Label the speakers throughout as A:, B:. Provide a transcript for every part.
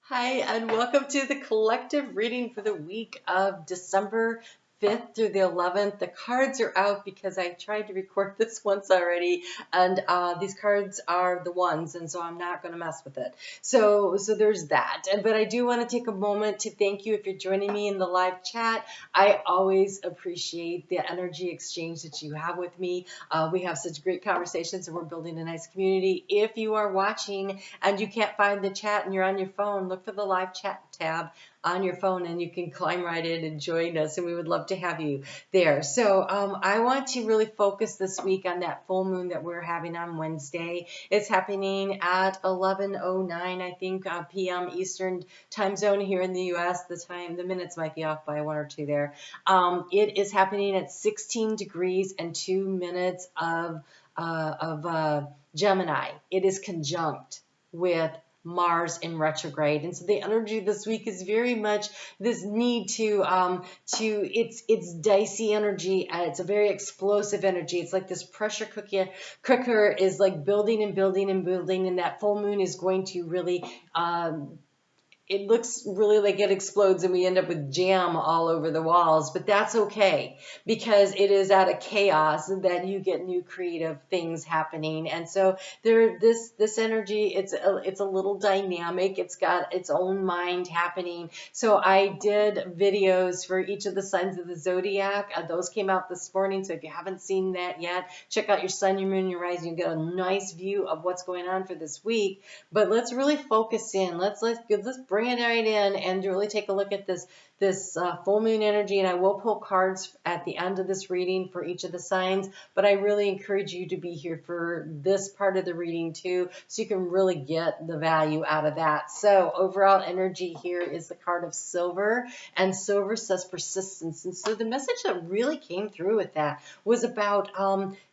A: Hi, and welcome to the collective reading for the week of December 5th through the 11th. The cards are out because I tried to record this once already, and these cards are the ones, and so I'm not going to mess with it. So there's that. But I do want to take a moment to thank you if you're joining me in the live chat. I always appreciate the energy exchange that you have with me. We have such great conversations, and we're building a nice community. If you are watching and you can't find the chat and you're on your phone, look for the live chat tab on your phone and you can climb right in and join us, and we would love to have you there. So I want to really focus this week on that full moon that we're having on Wednesday. It's happening at 11:09, I think, p.m. Eastern time zone here in the U.S. The minutes might be off by 1 or 2 there. It is happening at 16 degrees and 2 minutes of Gemini. It is conjunct with Mars in retrograde, and so the energy this week is very much this need to it's dicey energy. It's a very explosive energy. It's like this pressure cooker is like building and building and building, and that full moon is going to really it looks really like it explodes and we end up with jam all over the walls, but that's okay because it is out of chaos that you get new creative things happening. And so this energy, it's a little dynamic. It's got its own mind happening. So I did videos for each of the signs of the zodiac. Those came out this morning. So if you haven't seen that yet, check out your sun, your moon, your rising. You get a nice view of what's going on for this week. But let's really focus in. Let's bring it right in and really take a look at this full moon energy. And I will pull cards at the end of this reading for each of the signs, but I really encourage you to be here for this part of the reading too, so you can really get the value out of that. So overall energy here is the card of silver, and silver says persistence. And so the message that really came through with that was about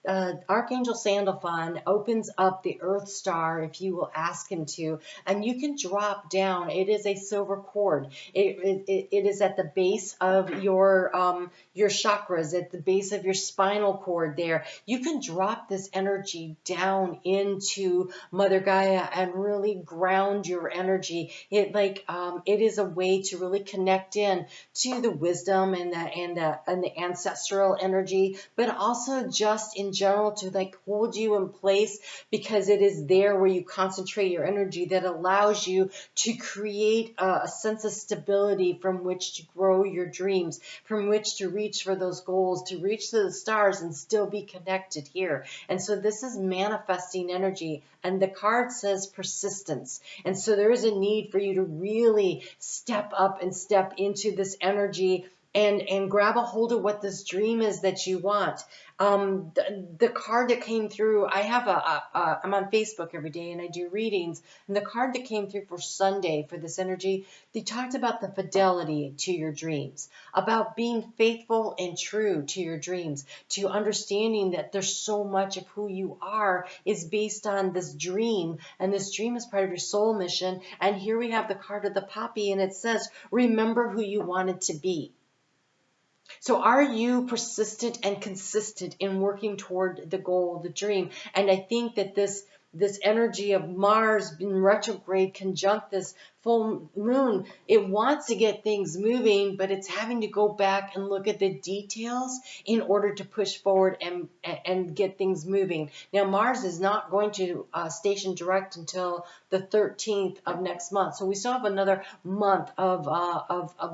A: Archangel Sandalphon opens up the Earth Star if you will ask him to, and you can drop down. It is a silver cord. It is at the base of your chakras, at the base of your spinal cord there. You can drop this energy down into Mother Gaia and really ground your energy. It is a way to really connect in to the wisdom and the ancestral energy, but also just in general to like hold you in place, because it is there where you concentrate your energy that allows you to create a sense of stability from which to grow your dreams, from which to reach for those goals, to reach to the stars and still be connected here. And so this is manifesting energy, and the card says persistence. And so there is a need for you to really step up and step into this energy and grab a hold of what this dream is that you want. The card that came through, I have I'm on Facebook every day and I do readings, and the card that came through for Sunday for this energy, they talked about the fidelity to your dreams, about being faithful and true to your dreams, to understanding that there's so much of who you are is based on this dream, and this dream is part of your soul mission. And here we have the card of the poppy, and it says, remember who you wanted to be. So are you persistent and consistent in working toward the goal, the dream? And I think that this energy of Mars in retrograde conjunct this full moon, it wants to get things moving, but it's having to go back and look at the details in order to push forward and get things moving. Now, Mars is not going to station direct until the 13th of next month. So we still have another month of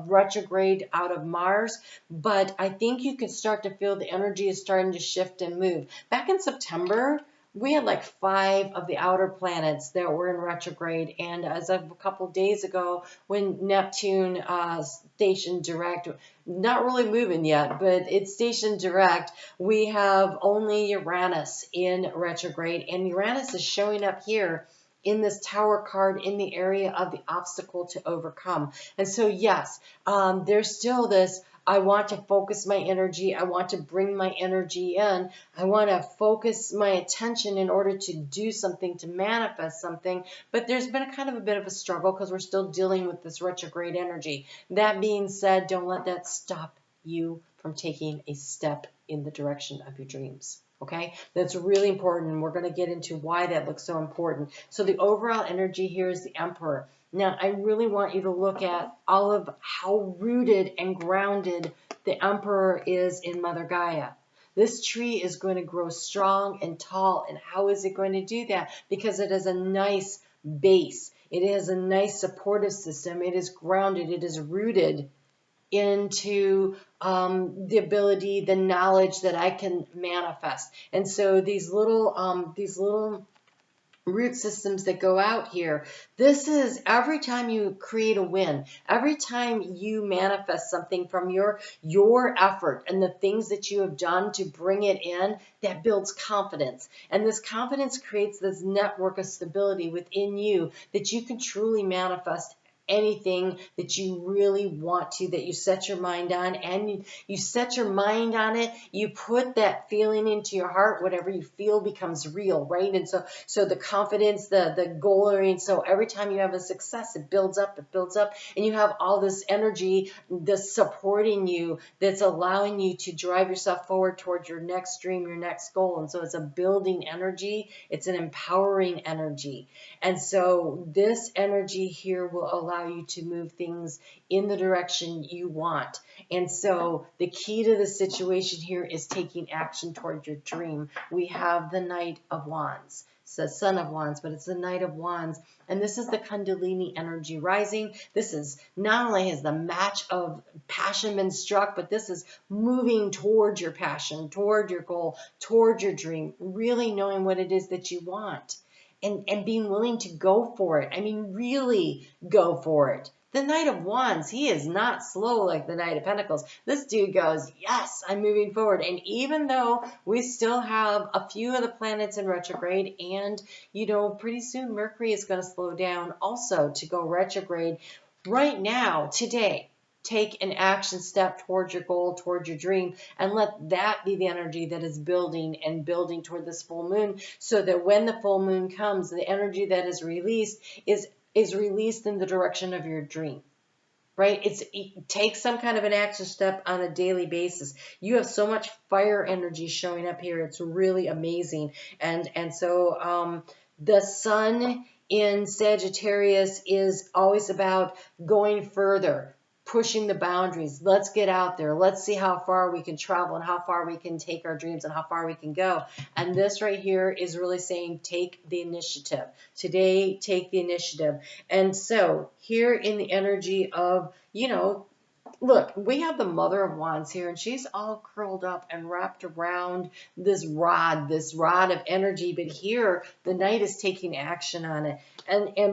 A: retrograde out of Mars, but I think you can start to feel the energy is starting to shift and move. Back in September, we had like 5 of the outer planets that were in retrograde, and as of a couple of days ago, when Neptune stationed direct, not really moving yet, but it's stationed direct, we have only Uranus in retrograde, and Uranus is showing up here in this Tower card in the area of the obstacle to overcome. And so yes, there's still this, I want to focus my energy. I want to bring my energy in. I want to focus my attention in order to do something, to manifest something. But there's been a kind of a bit of a struggle because we're still dealing with this retrograde energy. That being said, don't let that stop you from taking a step in the direction of your dreams. Okay, that's really important. We're going to get into why that looks so important. So the overall energy here is the Emperor. Now, I really want you to look at all of how rooted and grounded the Emperor is in Mother Gaia. This tree is going to grow strong and tall. And how is it going to do that? Because it has a nice base. It has a nice supportive system. It is grounded. It is rooted into the ability, the knowledge that I can manifest. And so these little root systems that go out here. This is every time you create a win, every time you manifest something from your effort and the things that you have done to bring it in, that builds confidence. And this confidence creates this network of stability within you that you can truly manifest anything that you really want to, that you set your mind on, and you set your mind on it, you put that feeling into your heart, whatever you feel becomes real, right? And so the confidence, the goal, and so every time you have a success, it builds up, and you have all this energy that's supporting you, that's allowing you to drive yourself forward towards your next dream, your next goal. And so it's a building energy, it's an empowering energy. And so this energy here will allow you to move things in the direction you want. And so the key to the situation here is taking action toward your dream. We have the Knight of Wands. It's the Son of Wands, but it's the Knight of Wands. And this is the Kundalini energy rising. This is not only has the match of passion been struck, but this is moving towards your passion, toward your goal, toward your dream, really knowing what it is that you want. And being willing to go for it. I mean, really go for it. The Knight of Wands, he is not slow like the Knight of Pentacles. This dude goes, yes, I'm moving forward. And even though we still have a few of the planets in retrograde, and, pretty soon Mercury is going to slow down also to go retrograde, right now, today, take an action step towards your goal, towards your dream, and let that be the energy that is building and building toward this full moon, so that when the full moon comes, the energy that is released is released in the direction of your dream. Right? Take some kind of an action step on a daily basis. You have so much fire energy showing up here. It's really amazing. And so the sun in Sagittarius is always about going further, pushing the boundaries. Let's get out there. Let's see how far we can travel and how far we can take our dreams and how far we can go. And this right here is really saying, take the initiative. Today, take the initiative. And so here in the energy of, look, we have the Mother of Wands here, and she's all curled up and wrapped around this rod of energy. But here, the Knight is taking action on it.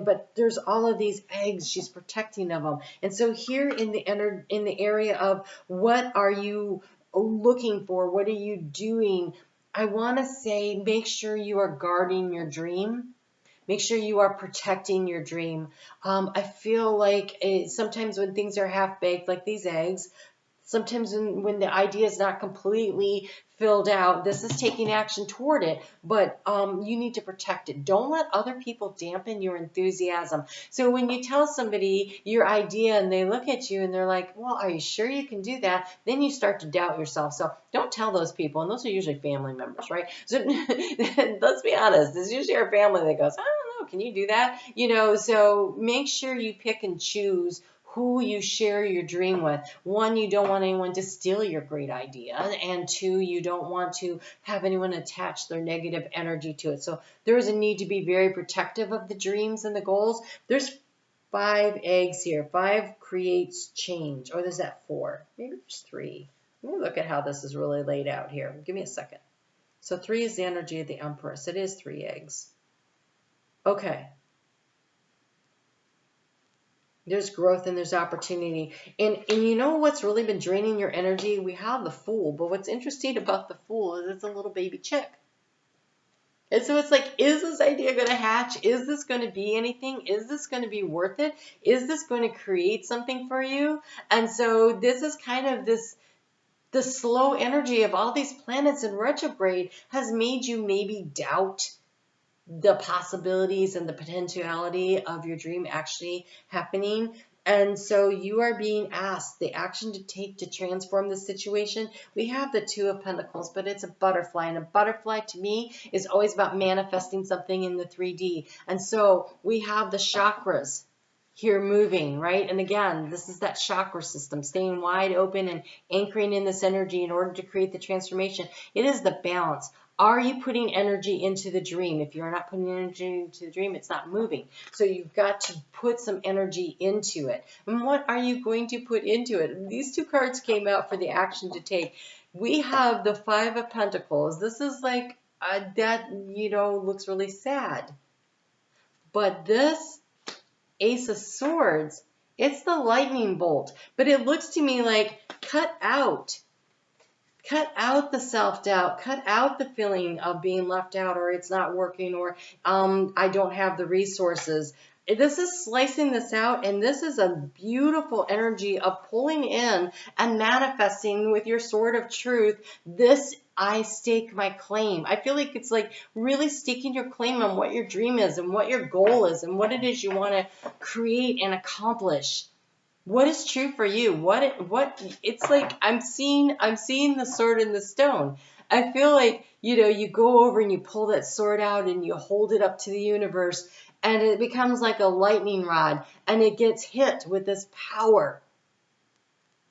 A: But there's all of these eggs. She's protecting of them. And so here in the area of what are you looking for? What are you doing? I want to say, make sure you are guarding your dream. Make sure you are protecting your dream. I feel like sometimes when things are half-baked, like these eggs, sometimes when the idea is not completely filled out, this is taking action toward it, but you need to protect it. Don't let other people dampen your enthusiasm. So when you tell somebody your idea and they look at you and they're like, well, are you sure you can do that? Then you start to doubt yourself. So don't tell those people, and those are usually family members, right? So let's be honest, it's usually our family that goes, I don't know, can you do that? So make sure you pick and choose who you share your dream with. One, you don't want anyone to steal your great idea. And two, you don't want to have anyone attach their negative energy to it. So there is a need to be very protective of the dreams and the goals. There's 5 eggs here. 5 creates change. Or there's that 4. Maybe there's 3. Let me look at how this is really laid out here. Give me a second. So 3 is the energy of the Empress. It is 3 eggs. Okay. There's growth and there's opportunity. And you know what's really been draining your energy? We have the Fool. But what's interesting about the Fool is it's a little baby chick. And so it's like, is this idea going to hatch? Is this going to be anything? Is this going to be worth it? Is this going to create something for you? And so this is kind of the slow energy of all these planets in retrograde has made you maybe doubt the possibilities and the potentiality of your dream actually happening. And so you are being asked the action to take to transform the situation. We have the 2 of Pentacles, but it's a butterfly. And a butterfly to me is always about manifesting something in the 3D. And so we have the chakras here moving, right? And again, this is that chakra system, staying wide open and anchoring in this energy in order to create the transformation. It is the balance. Are you putting energy into the dream? If you're not putting energy into the dream, it's not moving. So you've got to put some energy into it. And what are you going to put into it? These two cards came out for the action to take. We have the Five of Pentacles. This is like that, looks really sad. But this Ace of Swords, it's the lightning bolt. But it looks to me like cut out the self-doubt, cut out the feeling of being left out, or it's not working, or I don't have the resources. This is slicing this out, and this is a beautiful energy of pulling in and manifesting with your sword of truth. This, I stake my claim. I feel like it's like really staking your claim on what your dream is and what your goal is and what it is you want to create and accomplish. What is true for you? What it's like I'm seeing the sword and the stone. I feel like, you go over and you pull that sword out and you hold it up to the universe, and it becomes like a lightning rod, and it gets hit with this power.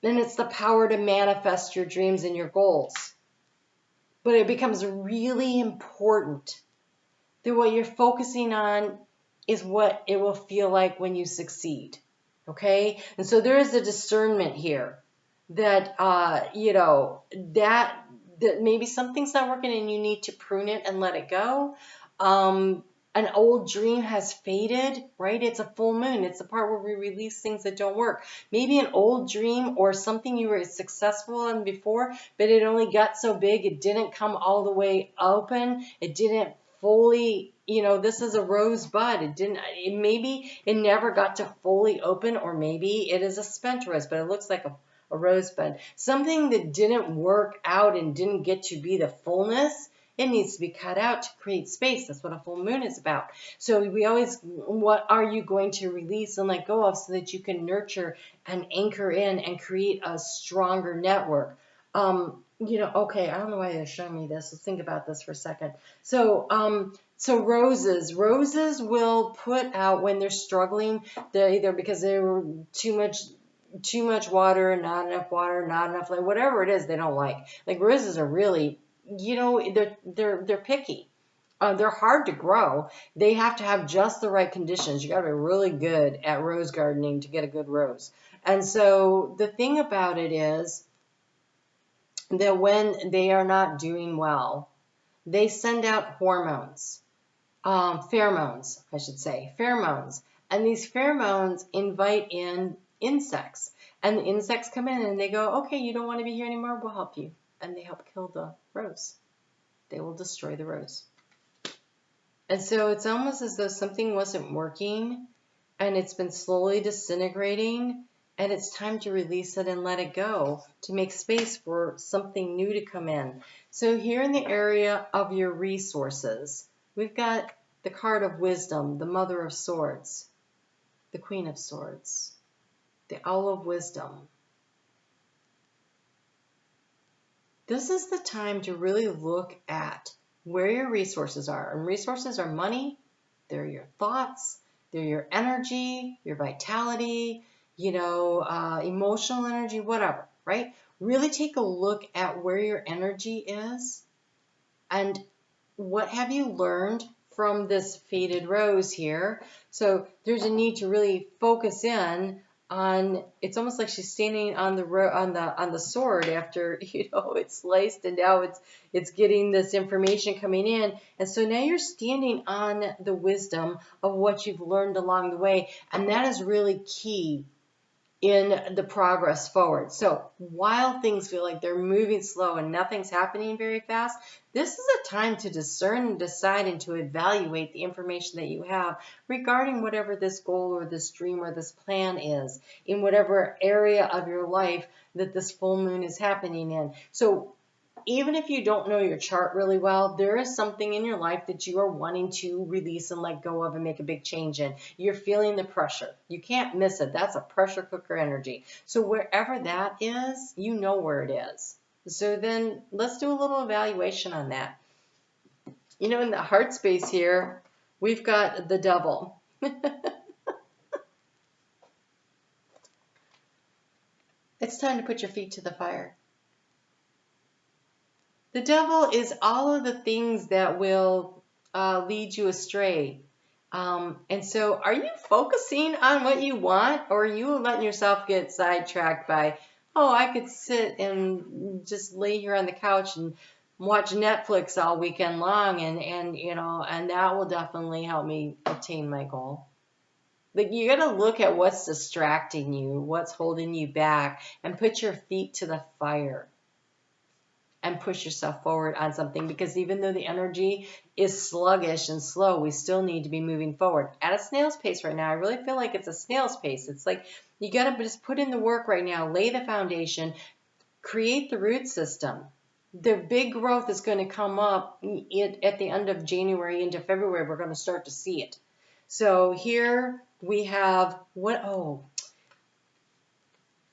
A: And it's the power to manifest your dreams and your goals. But it becomes really important that what you're focusing on is what it will feel like when you succeed. Okay? And so there is a discernment here that, that maybe something's not working and you need to prune it and let it go. An old dream has faded, right? It's a full moon. It's the part where we release things that don't work. Maybe an old dream or something you were successful in before, but it only got so big, it didn't come all the way open. It didn't fully, this is a rosebud. Maybe it never got to fully open, or maybe it is a spent rose, but it looks like a rosebud. Something that didn't work out and didn't get to be the fullness, it needs to be cut out to create space. That's what a full moon is about. So what are you going to release and let go of so that you can nurture and anchor in and create a stronger network? Okay, I don't know why they're showing me this. Let's think about this for a second. So roses will put out when they're struggling. They're either because they were too much water, not enough water, not enough light, whatever it is they don't like. Like roses are really, they're picky. They're hard to grow. They have to have just the right conditions. You got to be really good at rose gardening to get a good rose. And so the thing about it is that when they are not doing well, they send out hormones, pheromones, I should say, pheromones. And these pheromones invite in insects. And the insects come in and they go, okay, you don't want to be here anymore, we'll help you. And they help kill the rose. They will destroy the rose. And so it's almost as though something wasn't working and it's been slowly disintegrating, and it's time to release it and let it go to make space for something new to come in. So here in the area of your resources, we've got the card of wisdom, the Mother of Swords, the Queen of Swords, the Owl of Wisdom. This is the time to really look at where your resources are. And resources are money, they're your thoughts, they're your energy, your vitality, emotional energy, whatever, right? Really take a look at where your energy is and what have you learned from this faded rose here. So there's a need to really focus in on, it's almost like she's standing on the sword after it's sliced, and now it's getting this information coming in, and so now you're standing on the wisdom of what you've learned along the way, and that is really key in the progress forward. So while things feel like they're moving slow and nothing's happening very fast, this is a time to discern and decide and to evaluate the information that you have regarding whatever this goal or this dream or this plan is in whatever area of your life that this full moon is happening in. So even if you don't know your chart really well, there is something in your life that you are wanting to release and let go of and make a big change in. You're feeling the pressure. You can't miss it. That's a pressure cooker energy. So wherever that is, you know where it is. So then let's do a little evaluation on that. In the heart space here, we've got the Devil. It's time to put your feet to the fire. The devil is all of the things that will lead you astray. And so are you focusing on what you want, or are you letting yourself get sidetracked by, oh, I could sit and just lay here on the couch and watch Netflix all weekend long and that will definitely help me attain my goal. Like, you got to look at what's distracting you, what's holding you back, and put your feet to the fire and push yourself forward on something, because even though the energy is sluggish and slow, we still need to be moving forward at a snail's pace right now. I really feel like it's a snail's pace. It's like you got to just put in the work right now, lay the foundation, create the root system. The big growth is going to come up at the end of January into February. We're going to start to see it. So here we have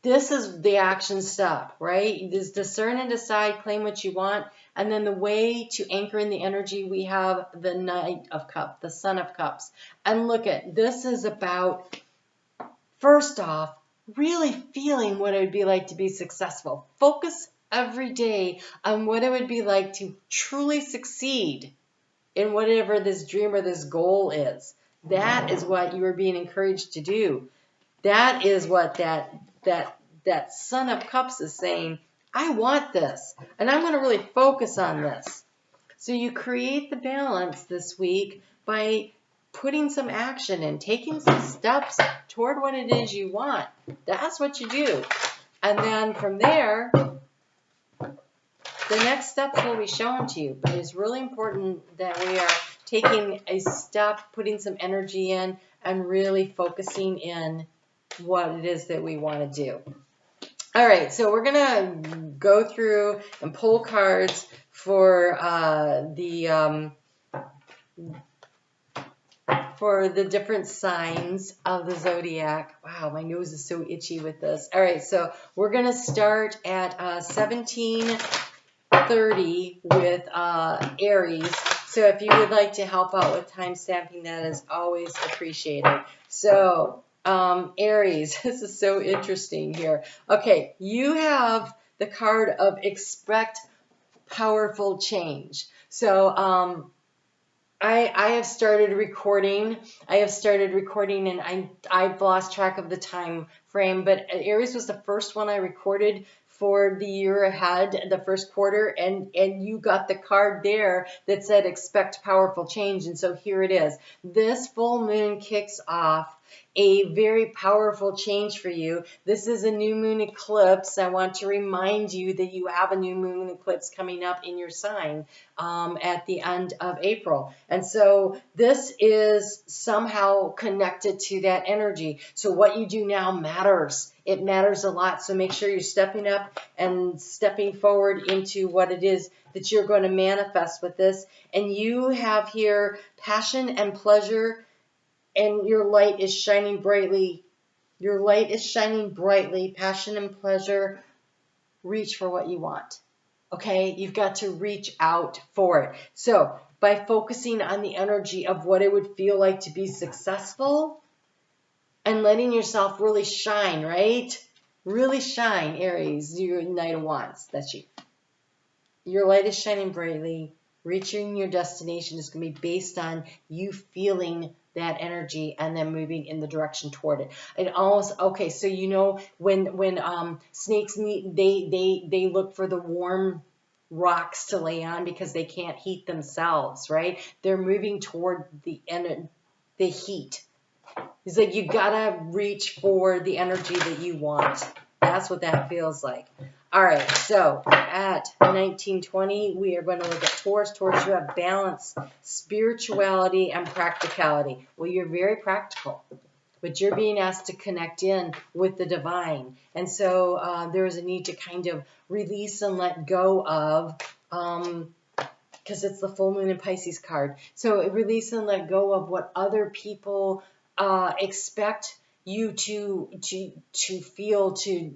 A: this is the action step, right? This discern and decide, claim what you want. And then the way to anchor in the energy, we have the Knight of Cups, the Son of Cups. And look at, this is about, first off, really feeling what it would be like to be successful. Focus every day on what it would be like to truly succeed in whatever this dream or this goal is. That is what you are being encouraged to do. That is what that Son of Cups is saying. I want this, and I'm going to really focus on this. So you create the balance this week by putting some action in, taking some steps toward what it is you want. That's what you do. And then from there, the next steps will be shown to you. But it's really important that we are taking a step, putting some energy in, and really focusing in what it is that we want to do. All right, so we're going to go through and pull cards for the different signs of the zodiac. Wow, my nose is so itchy with this. All right, so we're going to start at 1730 with Aries. So if you would like to help out with time stamping, that is always appreciated. So Aries, this is so interesting here. Okay, you have the card of expect powerful change. So I have started recording. And I've lost track of the time frame, but Aries was the first one I recorded for the year ahead, the first quarter, and you got the card there that said expect powerful change. And so here it is. This full moon kicks off a very powerful change for you. This is a new moon eclipse. I want to remind you that you have a new moon eclipse coming up in your sign at the end of April. And so this is somehow connected to that energy. So what you do now matters. It matters a lot. So make sure you're stepping up and stepping forward into what it is that you're going to manifest with this. And you have here passion and pleasure, and your light is shining brightly. Your light is shining brightly. Passion and pleasure. Reach for what you want. Okay? You've got to reach out for it. So by focusing on the energy of what it would feel like to be successful and letting yourself really shine, right? Really shine, Aries, your Knight of Wands. That's you. Your light is shining brightly. Reaching your destination is going to be based on you feeling that energy and then moving in the direction toward it. And almost, okay, so you know when snakes meet, they look for the warm rocks to lay on because they can't heat themselves, right? They're moving toward the heat. It's like you gotta reach for the energy that you want. That's what that feels like. All right, so at 1920, we are going to look at Taurus. Taurus, you have balance, spirituality, and practicality. Well, you're very practical, but you're being asked to connect in with the divine. And so there is a need to kind of release and let go of, because it's the full moon in Pisces card. So release and let go of what other people expect you to feel, to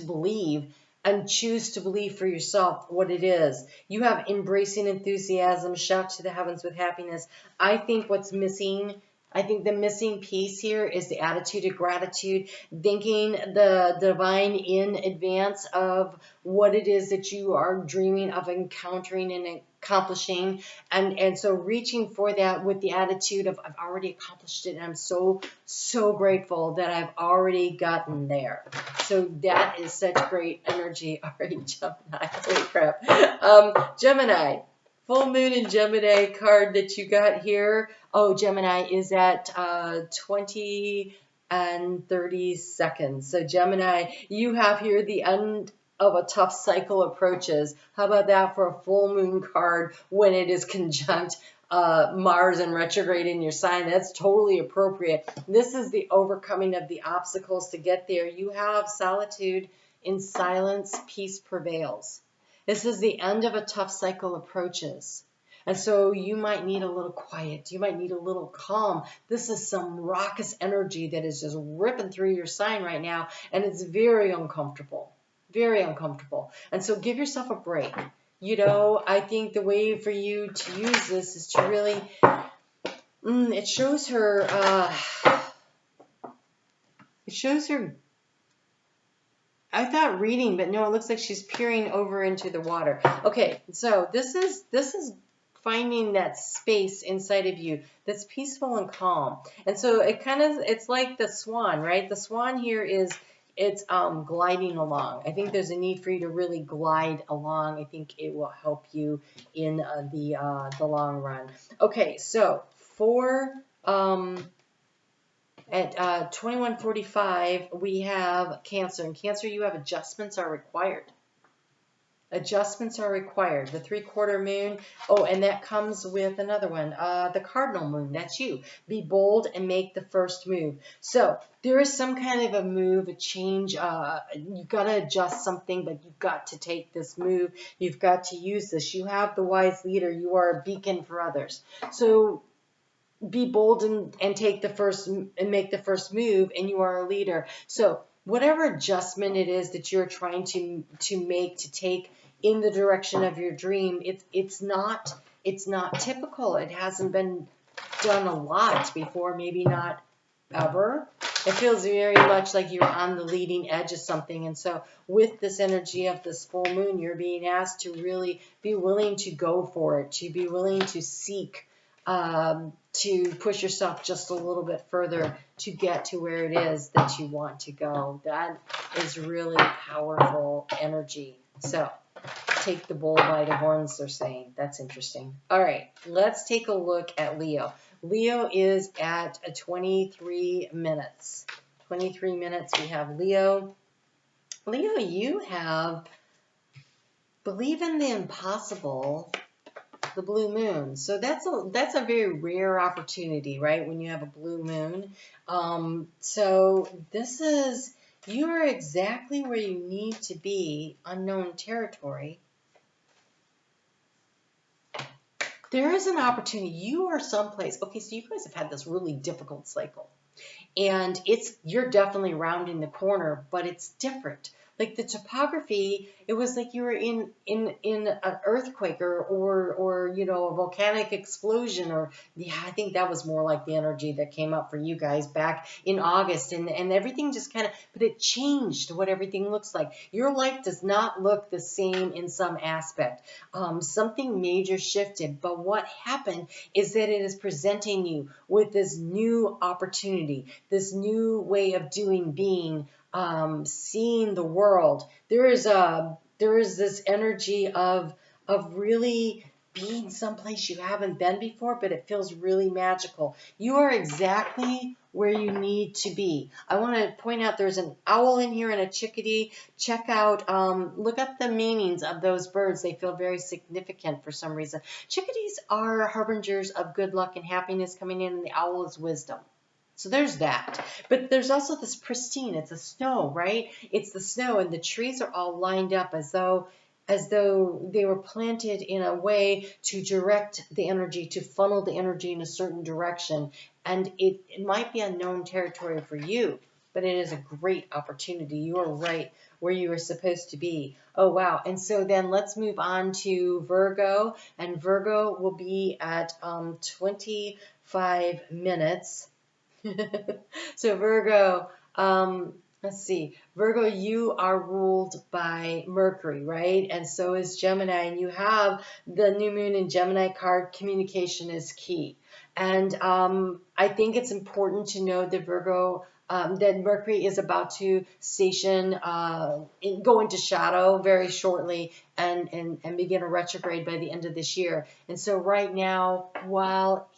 A: believe, and choose to believe for yourself what it is. You have embracing enthusiasm, shout to the heavens with happiness. I think what's missing I think the missing piece here is the attitude of gratitude, thanking the divine in advance of what it is that you are dreaming of encountering and accomplishing. And so reaching for that with the attitude of, I've already accomplished it, and I'm so grateful that I've already gotten there. So that is such great energy. All right, Gemini. Holy crap. Gemini. Full moon in Gemini card that you got here. Oh, Gemini is at 20 and 30 seconds. So Gemini, you have here the end of a tough cycle approaches. How about that for a full moon card when it is conjunct Mars and retrograde in your sign? That's totally appropriate. This is the overcoming of the obstacles to get there. You have solitude. In silence, peace prevails. This is the end of a tough cycle approaches. And so you might need a little quiet. You might need a little calm. This is some raucous energy that is just ripping through your sign right now. And it's very uncomfortable. Very uncomfortable. And so give yourself a break. You know, I think the way for you to use this is to really, it shows her, I thought reading, but no, it looks like she's peering over into the water. Okay, so this is finding that space inside of you that's peaceful and calm. And so it's like the swan, right? The swan here it's gliding along. I think there's a need for you to really glide along. I think it will help you in the long run. Okay, so for at 21:45, we have Cancer. In Cancer, you have adjustments are required. Adjustments are required. The 3/4 moon. Oh, and that comes with another one. The cardinal moon. That's you. Be bold and make the first move. So there is some kind of a move, a change. You've got to adjust something, but you've got to take this move. You've got to use this. You have the wise leader. You are a beacon for others. So be bold and take the first and make the first move, and you are a leader. So whatever adjustment it is that you're trying to make to take in the direction of your dream, it's not typical. It hasn't been done a lot before, maybe not ever. It feels very much like you're on the leading edge of something. And so with this energy of this full moon, you're being asked to really be willing to go for it, to be willing to seek, to push yourself just a little bit further to get to where it is that you want to go. That is really powerful energy. So take the bull by the horns, they're saying. That's interesting. All right, let's take a look at Leo. Leo is at 23 minutes. 23 minutes, we have Leo. Leo, you have believe in the impossible, the blue moon. So that's a very rare opportunity, right? When you have a blue moon. So you are exactly where you need to be, unknown territory. There is an opportunity. You are someplace. Okay, so you guys have had this really difficult cycle. And you're definitely rounding the corner, but it's different. Like the topography, it was like you were in an earthquake or you know, a volcanic explosion, or yeah, I think that was more like the energy that came up for you guys back in August, and everything just kind of, but it changed what everything looks like. Your life does not look the same in some aspect. Something major shifted, but what happened is that it is presenting you with this new opportunity, this new way of being, seeing the world. There is this energy of really being someplace you haven't been before, but it feels really magical. You are exactly where you need to be. I want to point out there's an owl in here and a chickadee. Check out, look up the meanings of those birds. They feel very significant for some reason. Chickadees are harbingers of good luck and happiness coming in, and the owl is wisdom. So there's that. But there's also this pristine. It's the snow, right? It's the snow, and the trees are all lined up as though they were planted in a way to direct the energy, to funnel the energy in a certain direction. And it might be unknown territory for you. but it is a great opportunity. You are right where you are supposed to be. Oh, wow. And so then let's move on to Virgo, and Virgo will be at 25 minutes. So Virgo, let's see, Virgo, you are ruled by Mercury, right? And so is Gemini, and you have the new moon in Gemini card. Communication is key. And I think it's important to know that Virgo, that Mercury is about to station, go into shadow very shortly, and begin a retrograde by the end of this year. And so right now, while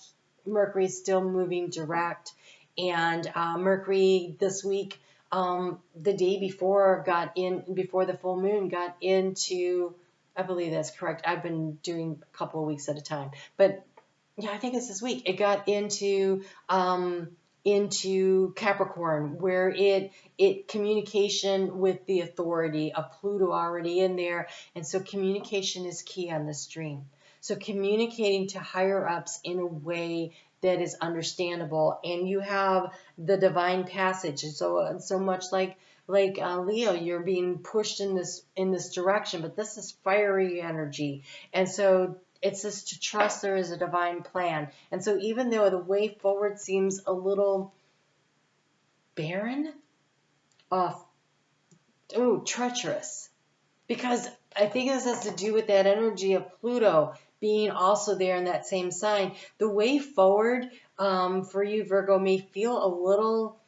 A: Mercury is still moving direct, and Mercury this week, the day before, before the full moon, got into, I believe that's correct. I've been doing a couple of weeks at a time, but yeah, I think it's this week. It got into Capricorn, where it communication with the authority of Pluto already in there, and so communication is key on this dream. So communicating to higher ups in a way that is understandable, and you have the divine passage, and so much like Leo, you're being pushed in this direction, but this is fiery energy, and so it's just to trust there is a divine plan. And so even though the way forward seems a little barren, treacherous, because I think this has to do with that energy of Pluto being also there in that same sign. The way forward for you, Virgo, may feel a little,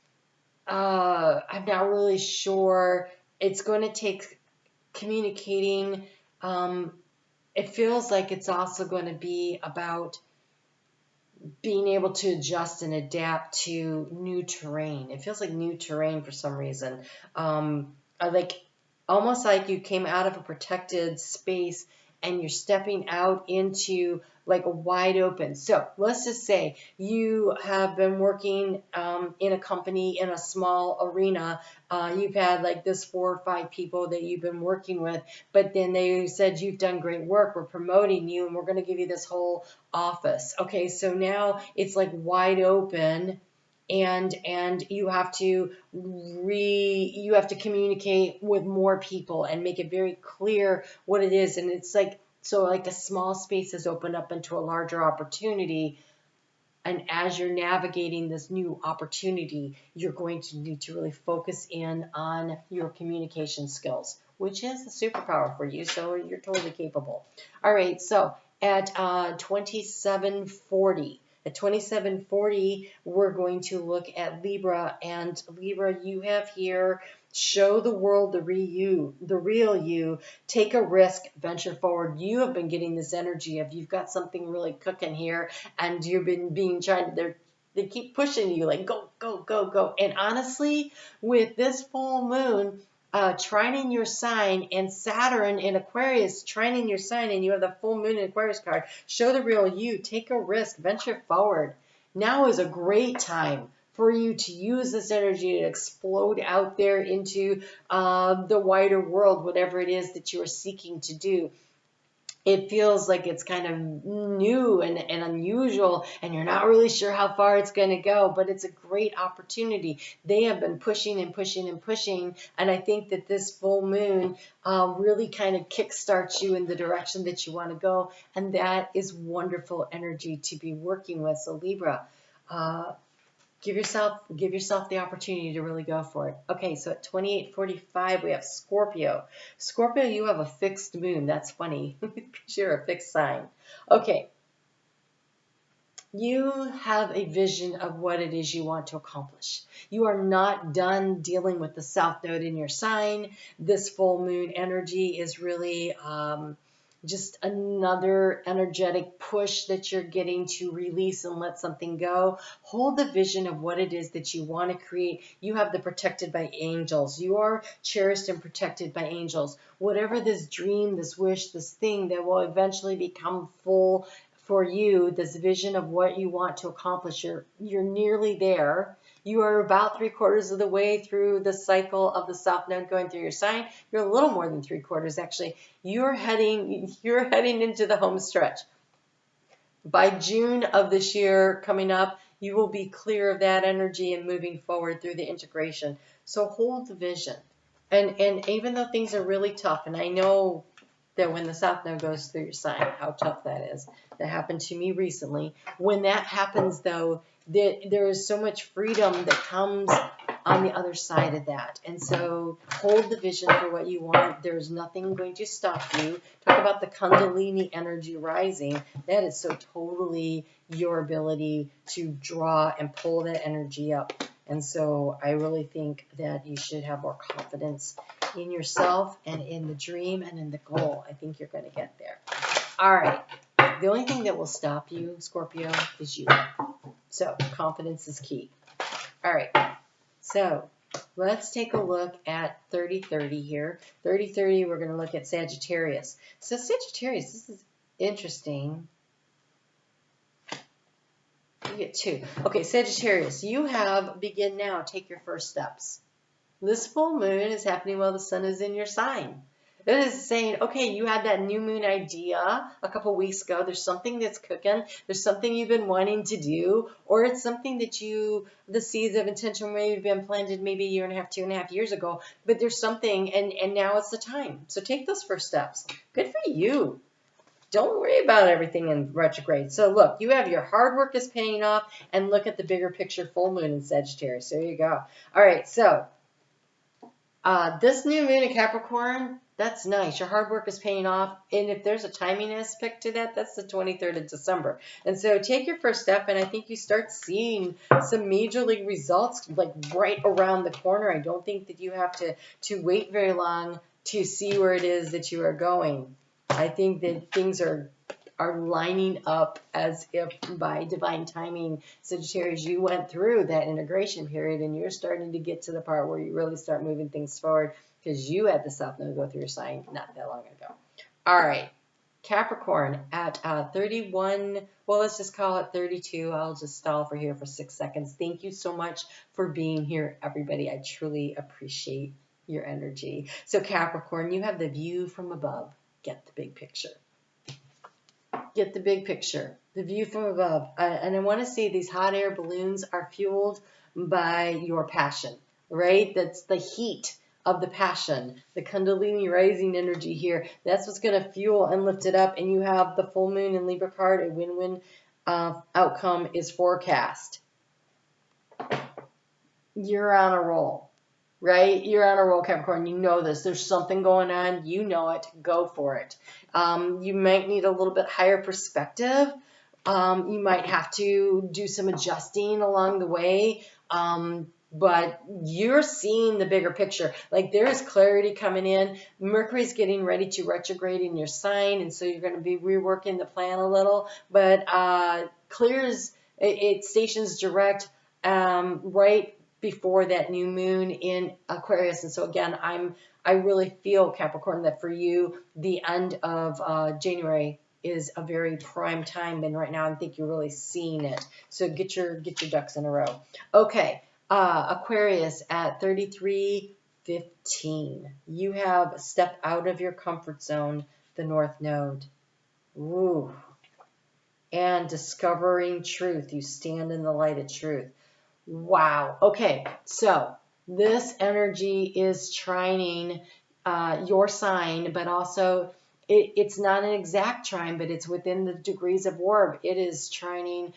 A: I'm not really sure. It's going to take communicating. It feels like it's also going to be about being able to adjust and adapt to new terrain. It feels like new terrain for some reason. Like almost like you came out of a protected space and you're stepping out into like a wide open. So let's just say you have been working in a company in a small arena. You've had like this 4 or 5 people that you've been working with, but then they said you've done great work. We're promoting you and we're going to give you this whole office. Okay, so now it's like wide open. And you have to communicate with more people and make it very clear what it is. And it's like, so like a small space has opened up into a larger opportunity. And as you're navigating this new opportunity, you're going to need to really focus in on your communication skills, which is a superpower for you. So you're totally capable. All right. So at 2740, at 2740, we're going to look at Libra. And Libra, you have here, show the world the real you, take a risk, venture forward. You have been getting this energy of you've got something really cooking here, and you've been they keep pushing you like go, go, go, go. And honestly, with this full moon, trining your sign, and Saturn in Aquarius trining your sign, and you have the full moon in Aquarius card, show the real you, take a risk, venture forward. Now is a great time for you to use this energy to explode out there into the wider world, whatever it is that you are seeking to do. It feels like it's kind of new and unusual, and you're not really sure how far it's going to go, but it's a great opportunity. They have been pushing and pushing and pushing, and I think that this full moon really kind of kickstarts you in the direction that you want to go, and that is wonderful energy to be working with. So Libra, give yourself the opportunity to really go for it. Okay, so at 2845, we have Scorpio. Scorpio, you have a fixed moon. That's funny. You're a fixed sign. Okay. You have a vision of what it is you want to accomplish. You are not done dealing with the South Node in your sign. This full moon energy is really just another energetic push that you're getting to release and let something go. Hold the vision of what it is that you want to create. You have the protected by angels. You are cherished and protected by angels. Whatever this dream, this wish, this thing that will eventually become full for you, this vision of what you want to accomplish, you're nearly there. You are about 3/4 of the way through the cycle of the South Node going through your sign. You're a little more than 3/4 actually. You're heading into the home stretch. By June of this year coming up, You will be clear of that energy and moving forward through the integration. So hold the vision. And even though things are really tough, and I know that when the South Node goes through your sign, how tough that is. That happened to me recently. When that happens, though, there is so much freedom that comes on the other side of that. And so hold the vision for what you want. There's nothing going to stop you. Talk about the Kundalini energy rising. That is so totally your ability to draw and pull that energy up. And so I really think that you should have more confidence in yourself and in the dream and in the goal. I think you're going to get there. All right. The only thing that will stop you, Scorpio, is you. So confidence is key. All right. So let's take a look at 3030 here. 3030, we're going to look at Sagittarius. So Sagittarius, this is interesting. You get two. Okay, Sagittarius, you have begin now. Take your first steps. This full moon is happening while the sun is in your sign. It is saying, okay, you had that new moon idea a couple weeks ago. There's something that's cooking. There's something you've been wanting to do, or it's something that the seeds of intention maybe been planted maybe a year and a half, 2.5 years ago. But there's something, and now it's the time. So take those first steps. Good for you. Don't worry about everything in retrograde. So look, you have your hard work is paying off, and look at the bigger picture full moon in Sagittarius. There you go. All right, so this new moon in Capricorn, that's nice. Your hard work is paying off. And if there's a timing aspect to that, that's the 23rd of December. And so take your first step, and I think you start seeing some majorly results like right around the corner. I don't think that you have to wait very long to see where it is that you are going. I think that things are lining up as if by divine timing. Sagittarius, you went through that integration period, and you're starting to get to the part where you really start moving things forward because you had the South Node go through your sign not that long ago. All right, Capricorn at 31, well, let's just call it 32. I'll just stall for here for 6 seconds. Thank you so much for being here, everybody. I truly appreciate your energy. So Capricorn, you have the view from above. Get the big picture. Get the big picture, the view from above. And I want to say these hot air balloons are fueled by your passion, right? That's the heat of the passion, the Kundalini rising energy here. That's what's going to fuel and lift it up. And you have the full moon in Libra card. A win-win outcome is forecast. You're on a roll, right? You're on a roll, Capricorn. You know this. There's something going on. You know it. Go for it. You might need a little bit higher perspective. You might have to do some adjusting along the way. But you're seeing the bigger picture. Like there is clarity coming in. Mercury's getting ready to retrograde in your sign. And so you're going to be reworking the plan a little. But clears, it stations direct right before that new moon in Aquarius. And so again, I really feel, Capricorn, that for you, the end of January is a very prime time. And right now, I think you're really seeing it. So get your ducks in a row. Okay, Aquarius at 33:15. You have stepped out of your comfort zone, the North Node. Ooh. And discovering truth. You stand in the light of truth. Wow. Okay, so this energy is trining your sign, but also it's not an exact trine, but it's within the degrees of warp. It is trining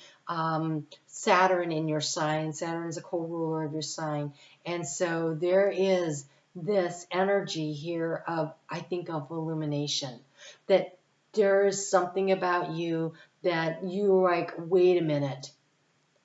A: Saturn in your sign. Saturn's a co-ruler of your sign. And so there is this energy here of, I think, of illumination. That there is something about you that you're like, wait a minute.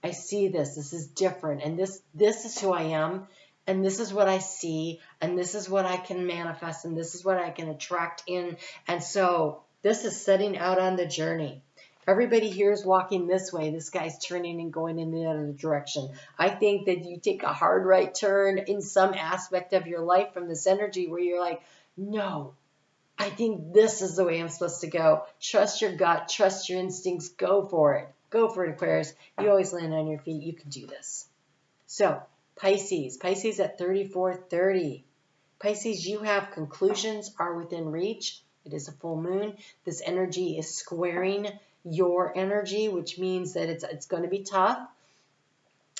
A: I see this. This is different. And this is who I am. And this is what I see. And this is what I can manifest. And this is what I can attract in. And so this is setting out on the journey. Everybody here is walking this way. This guy's turning and going in the other direction. I think that you take a hard right turn in some aspect of your life from this energy where you're like, no, I think this is the way I'm supposed to go. Trust your gut. Trust your instincts. Go for it. Go for it, Aquarius. You always land on your feet. You can do this. So, Pisces. Pisces at 34:30. Pisces, you have conclusions are within reach. It is a full moon. This energy is squaring your energy, which means that it's going to be tough.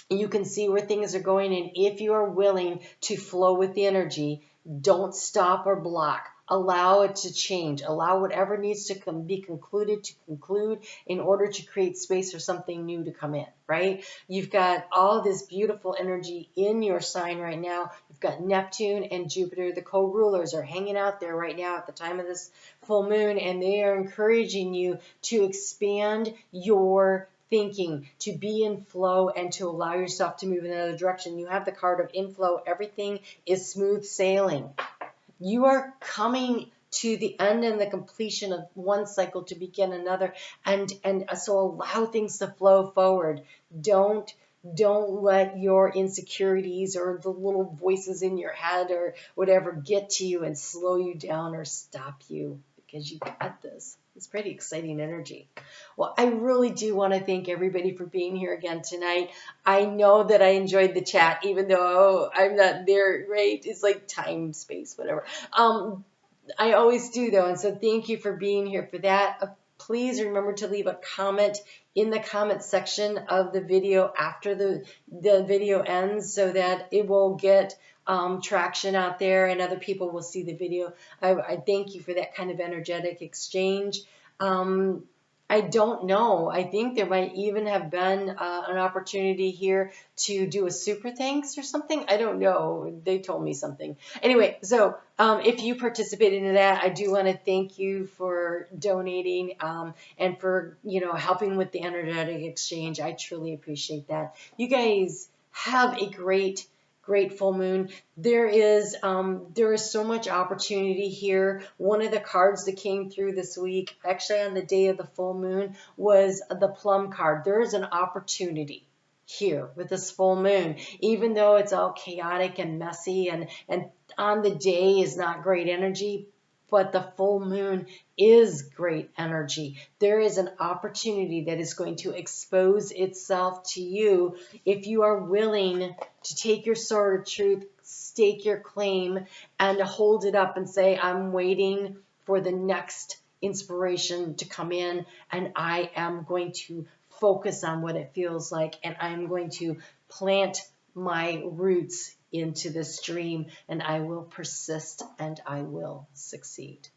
A: You can see where things are going, and if you are willing to flow with the energy, don't stop or block. Allow it to change. Allow whatever needs to be concluded to conclude in order to create space for something new to come in, right? You've got all this beautiful energy in your sign right now. You've got Neptune and Jupiter, the co-rulers, are hanging out there right now at the time of this full moon, and they are encouraging you to expand your thinking, to be in flow, and to allow yourself to move in another direction. You have the card of inflow. Everything is smooth sailing. You are coming to the end and the completion of one cycle to begin another, and so allow things to flow forward. Don't let your insecurities or the little voices in your head or whatever get to you and slow you down or stop you, because you got this. It's pretty exciting energy. Well, I really do want to thank everybody for being here again tonight. I know that I enjoyed the chat, even though I'm not there, right? It's like time, space, whatever. I always do, though, and so thank you for being here for that. Please remember to leave a comment in the comment section of the video after the video ends, so that it will get traction out there and other people will see the video. I thank you for that kind of energetic exchange. I don't know. I think there might even have been an opportunity here to do a super thanks or something. I don't know. They told me something. Anyway, so if you participated in that, I do want to thank you for donating and for, helping with the energetic exchange. I truly appreciate that. You guys have a great full moon. There is so much opportunity here. One of the cards that came through this week, actually on the day of the full moon, was the plum card. There is an opportunity here with this full moon, even though it's all chaotic and messy and on the day is not great energy, but the full moon is great energy. There is an opportunity that is going to expose itself to you if you are willing to take your sword of truth, stake your claim, and hold it up and say, I'm waiting for the next inspiration to come in, and I am going to focus on what it feels like, and I'm going to plant my roots into this dream, and I will persist and I will succeed.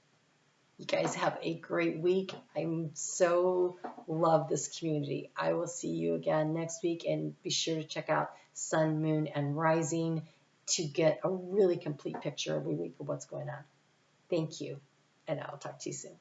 A: You guys have a great week. I'm so love this community. I will see you again next week, and be sure to check out Sun, Moon, and Rising to get a really complete picture every week of what's going on. Thank you, and I'll talk to you soon.